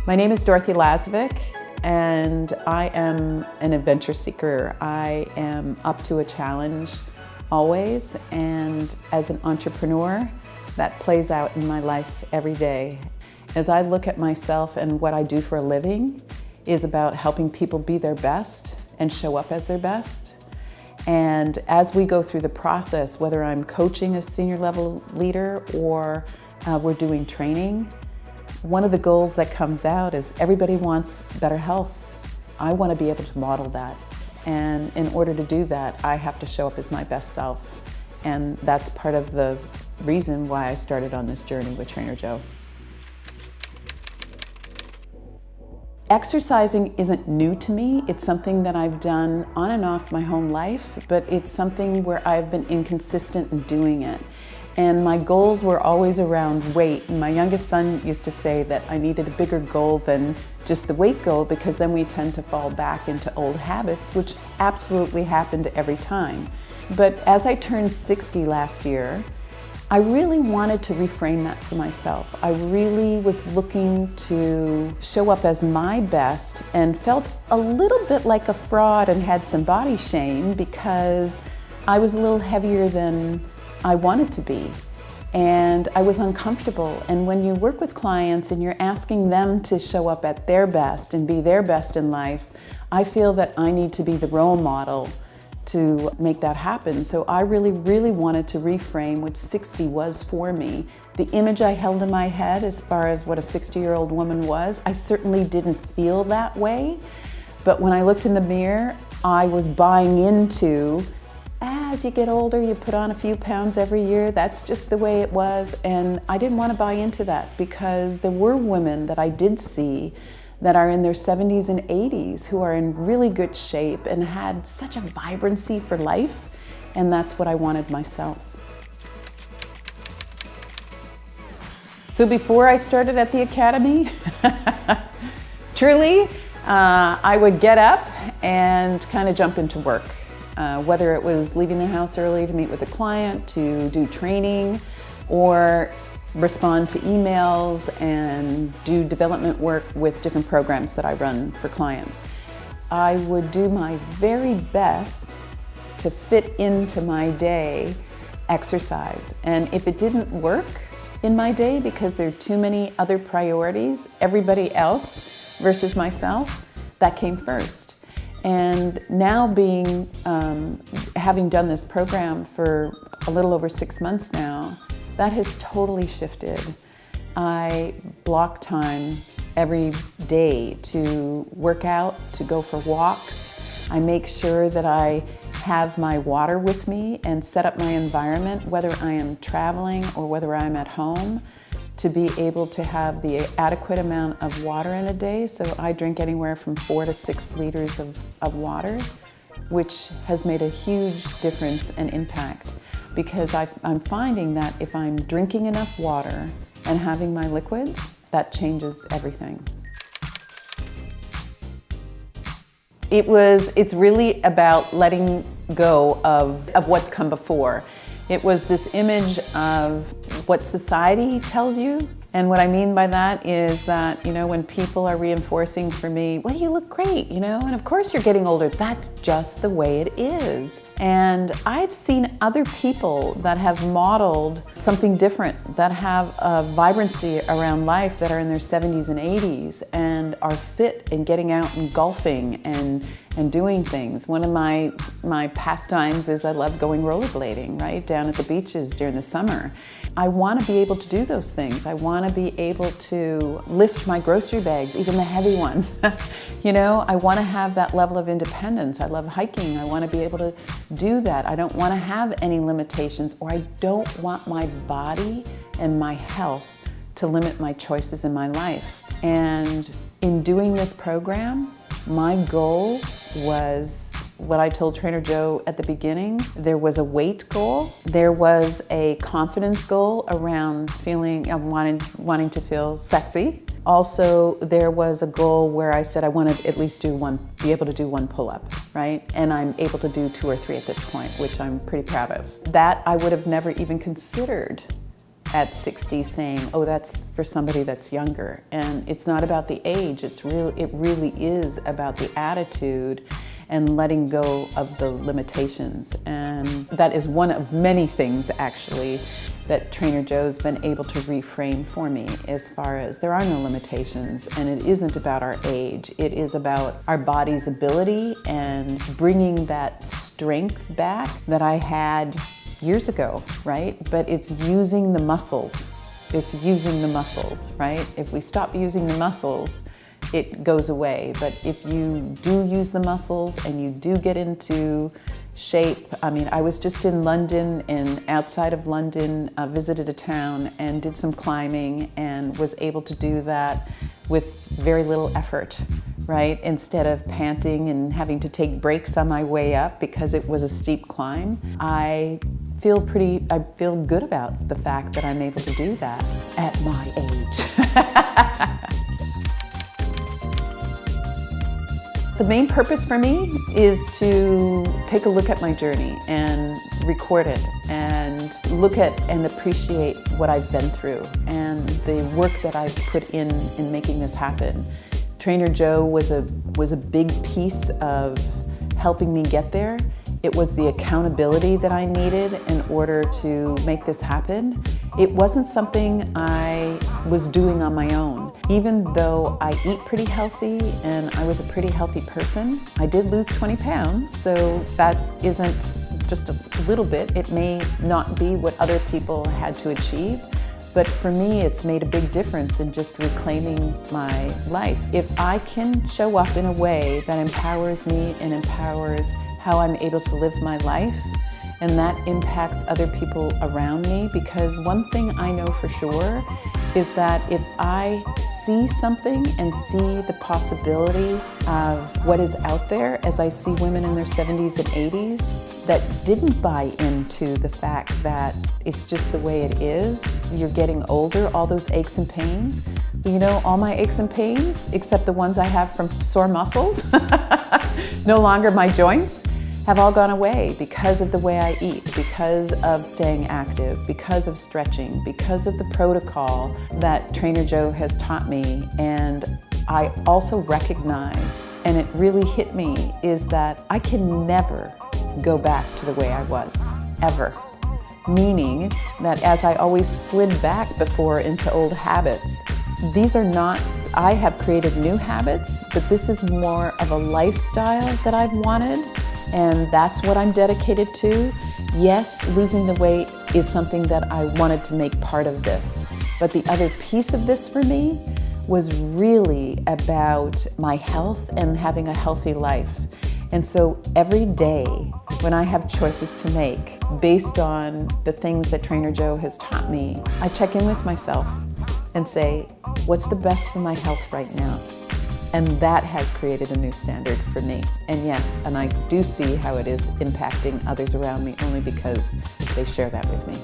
My name is Dorothy Lazovik, and I am an adventure seeker. I am up to a challenge always, and as an entrepreneur, that plays out in my life every day. As I look at myself and what I do for a living is about helping people be their best and show up as their best. And as we go through the process, whether I'm coaching a senior level leader or we're doing training, one of the goals that comes out is everybody wants better health. I want to be able to model that. And in order to do that, I have to show up as my best self. And that's part of the reason why I started on this journey with Trainer Joe. Exercising isn't new to me. It's something that I've done on and off my whole life, but it's something where I've been inconsistent in doing it. And my goals were always around weight. And my youngest son used to say that I needed a bigger goal than just the weight goal, because then we tend to fall back into old habits, which absolutely happened every time. But as I turned 60 last year, I really wanted to reframe that for myself. I really was looking to show up as my best and felt a little bit like a fraud and had some body shame because I was a little heavier than I wanted to be. And I was uncomfortable. And when you work with clients and you're asking them to show up at their best and be their best in life, I feel that I need to be the role model to make that happen. So I really wanted to reframe what 60 was for me. The image I held in my head as far as what a 60-year-old woman was, I certainly didn't feel that way. But when I looked in the mirror, I was buying into, as you get older, you put on a few pounds every year. That's just the way it was. And I didn't want to buy into that because there were women that I did see that are in their 70s and 80s who are in really good shape and had such a vibrancy for life, and that's what I wanted myself. So before I started at the academy, truly, I would get up and kind of jump into work. Whether it was leaving the house early to meet with a client, to do training, or respond to emails and do development work with different programs that I run for clients. I would do my very best to fit into my day exercise. And if it didn't work in my day because there are too many other priorities, everybody else versus myself, that came first. And now having done this program for a little over 6 months now, that has totally shifted. I block time every day to work out, to go for walks. I make sure that I have my water with me and set up my environment, whether I am traveling or whether I'm at home, to be able to have the adequate amount of water in a day. So I drink anywhere from 4 to 6 liters of water, which has made a huge difference and impact. Because I'm finding that if I'm drinking enough water and having my liquids, that changes everything. It's really about letting go of what's come before. It was this image of what society tells you. And what I mean by that is that, when people are reinforcing for me, well, you look great, and of course you're getting older. That's just the way it is. And I've seen other people that have modeled something different, that have a vibrancy around life, that are in their 70s and 80s and are fit and getting out and golfing and doing things. One of my pastimes is I love going rollerblading, right, down at the beaches during the summer. I want to be able to do those things. I want to be able to lift my grocery bags, even the heavy ones. I want to have that level of independence. I love hiking. I want to be able to do that. I don't want to have any limitations, or I don't want my body and my health to limit my choices in my life. And in doing this program, my goal was what I told Trainer Joe at the beginning. There was a weight goal. There was a confidence goal around wanting to feel sexy. Also, there was a goal where I said I want to at least be able to do one pull-up, right? And I'm able to do 2 or 3 at this point, which I'm pretty proud of. That I would have never even considered at 60 saying, oh, that's for somebody that's younger. And it's not about the age, it really is about the attitude and letting go of the limitations. And that is one of many things, actually, that Trainer Joe's been able to reframe for me, as far as there are no limitations, and it isn't about our age. It is about our body's ability and bringing that strength back that I had years ago, right? But it's using the muscles. It's using the muscles, right? If we stop using the muscles, it goes away. But if you do use the muscles and you do get into shape, I mean, I was just in London, and outside of London, visited a town and did some climbing and was able to do that with very little effort, right? Instead of panting and having to take breaks on my way up because it was a steep climb, I feel good about the fact that I'm able to do that at my age. The main purpose for me is to take a look at my journey and record it and look at and appreciate what I've been through and the work that I've put in making this happen. Trainer Joe was a big piece of helping me get there. It was the accountability that I needed in order to make this happen. It wasn't something I was doing on my own. Even though I eat pretty healthy and I was a pretty healthy person, I did lose 20 pounds, so that isn't just a little bit. It may not be what other people had to achieve, but for me, it's made a big difference in just reclaiming my life. If I can show up in a way that empowers me and empowers how I'm able to live my life, and that impacts other people around me, because one thing I know for sure is that if I see something and see the possibility of what is out there, as I see women in their 70s and 80s that didn't buy into the fact that it's just the way it is, you're getting older, all those aches and pains. You know, all my aches and pains, except the ones I have from sore muscles, no longer my joints, have all gone away because of the way I eat, because of staying active, because of stretching, because of the protocol that Trainer Joe has taught me. And I also recognize, and it really hit me, is that I can never go back to the way I was, ever. Meaning that as I always slid back before into old habits, these are not, I have created new habits, but this is more of a lifestyle that I've wanted. And that's what I'm dedicated to. Yes, losing the weight is something that I wanted to make part of this. But the other piece of this for me was really about my health and having a healthy life. And so every day when I have choices to make based on the things that Trainer Joe has taught me, I check in with myself and say, what's the best for my health right now? And that has created a new standard for me. And yes, and I do see how it is impacting others around me only because they share that with me.